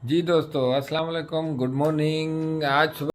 जी दोस्तों, अस्सलाम वालेकुम, गुड मॉर्निंग। आज सुबह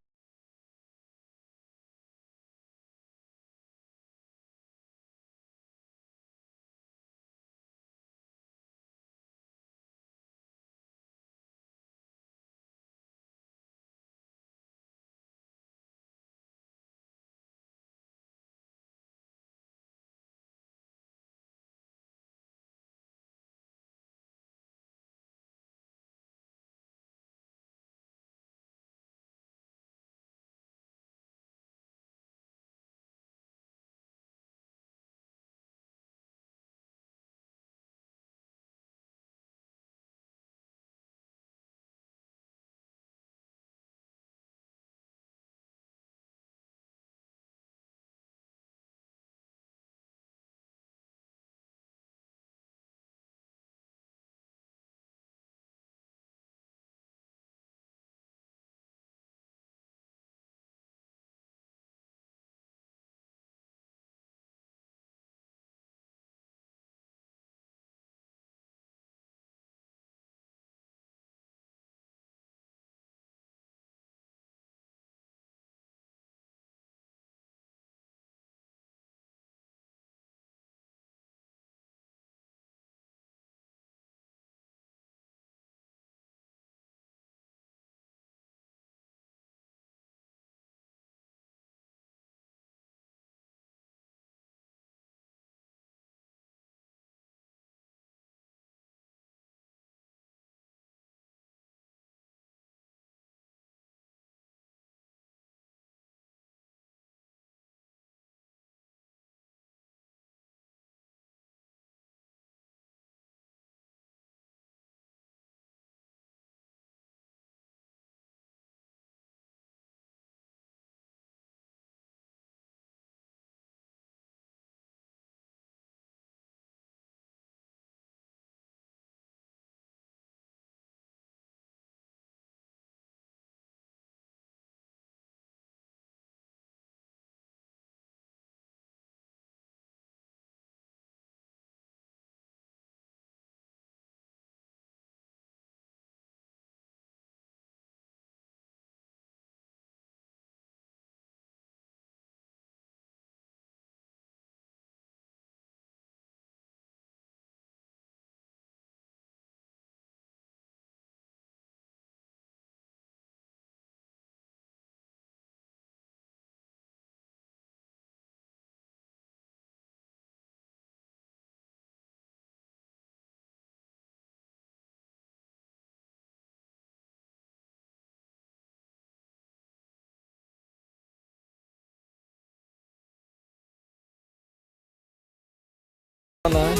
आना है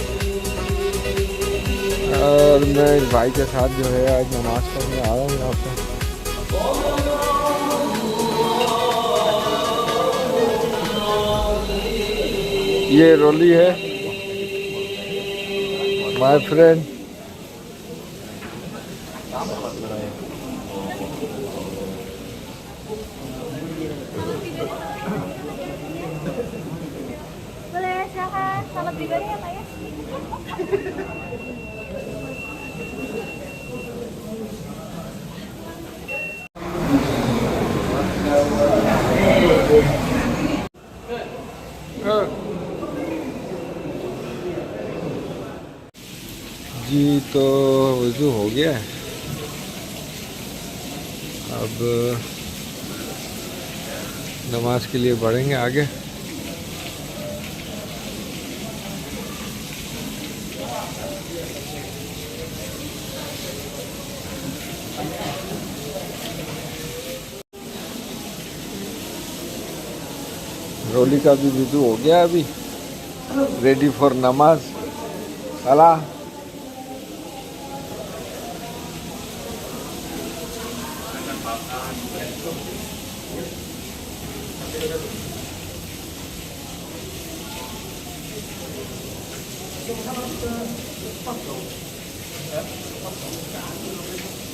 और मैं इस भाई के साथ जो है आज नमाज पढ़ने आ रहा हूँ यहाँ पे। ये रोली है, my friend. Boleh silakan salam pribadi ya Pak ya. जी तो वज़ू हो गया है, अब नमाज के लिए बढ़ेंगे आगे। रोली का भी वज़ू हो गया, अभी रेडी फॉर नमाज। सलाह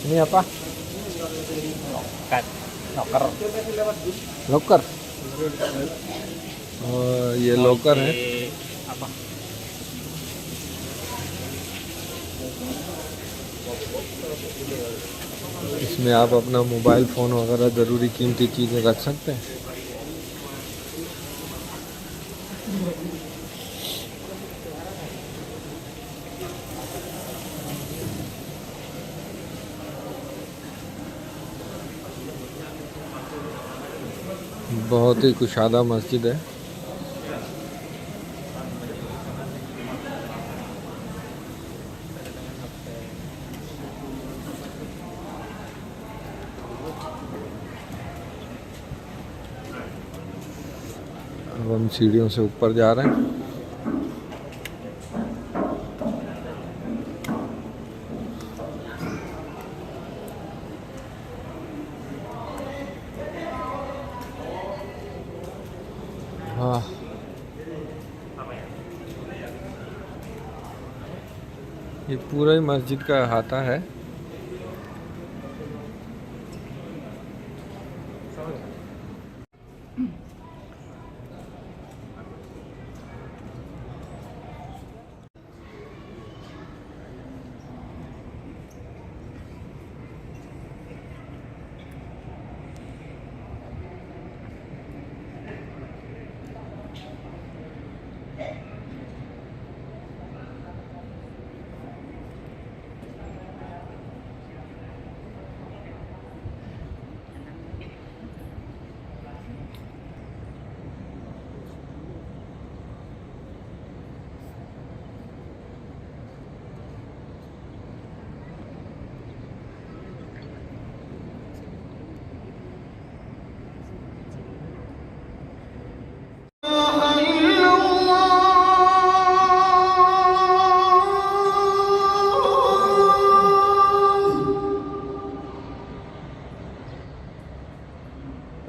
ini apa? Loker. लॉकर। ये लॉकर है। Apa? इसमें आप अपना मोबाइल फ़ोन वगैरह ज़रूरी कीमती चीज़ें रख सकते हैं। बहुत ही कुशादा मस्जिद है। अब हम सीढ़ियों से ऊपर जा रहे हैं। हाँ, ये पूरा ही मस्जिद का अहाता है।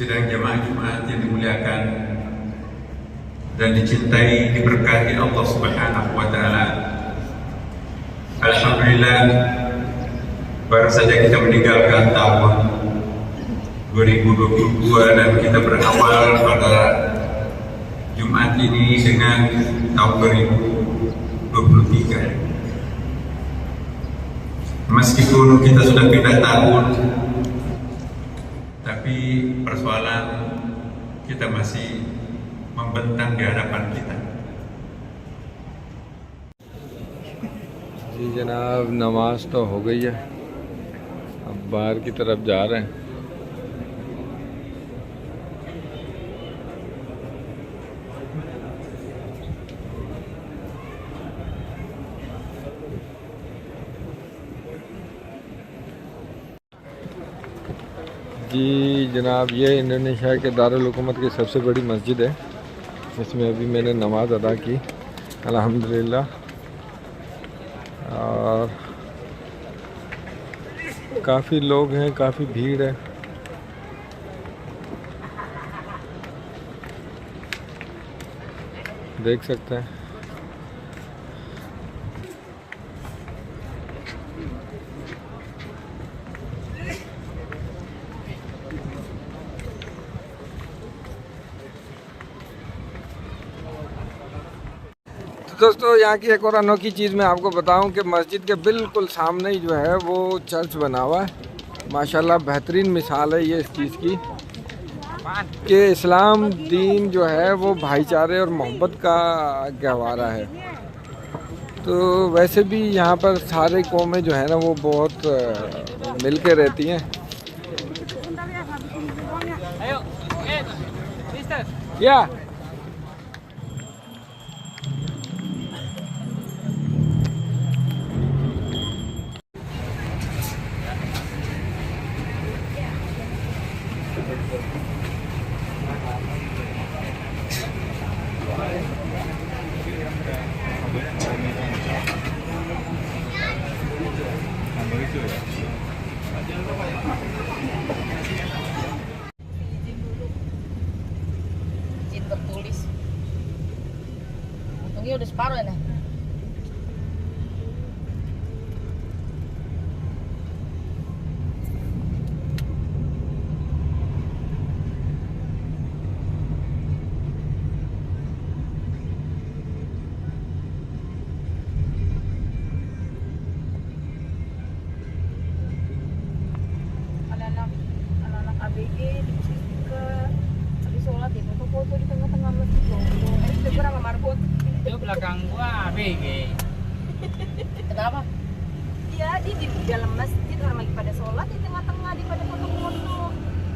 Sidang jamaah Jumat yang dimuliakan dan dicintai, diberkahi Allah Subhanahu wa taala. Alhamdulillah, baru saja kita meninggalkan tahun 2022 dan kita berawal pada Jumat ini dengan tahun 2023. Meskipun kita sudah pindah tahun, tapi persoalan kita masih membentang di hadapan kita. जी जनाब, नमाज तो हो गई है, अब बाहर की तरफ जा रहे हैं। जी जनाब, ये इंडोनेशिया के दारुल हुकूमत की सबसे बड़ी मस्जिद है। इसमें अभी मैंने नमाज़ अदा की अल्हम्दुलिल्लाह, और काफ़ी लोग हैं, काफ़ी भीड़ है। देख सकते हैं। दोस्तों, यहाँ की एक और अनोखी चीज़ मैं आपको बताऊं कि मस्जिद के बिल्कुल सामने ही जो है वो चर्च बना हुआ है। माशाल्लाह बेहतरीन मिसाल है ये इस चीज़ की कि इस्लाम दीन जो है वो भाईचारे और मोहब्बत का गहवारा है। तो वैसे भी यहाँ पर सारे कौमें जो है ना वो बहुत मिल के रहती हैं। या izin tertulis. Untungnya udah separuh ya, Nek. Anak-anak ABG dikasih stiker, habis sholat ya foto-foto di tengah-tengah masjid loh. Ini stiker sama marbot. Itu belakang gua ABG. Kenapa? Iya, di dalam masjid orang lagi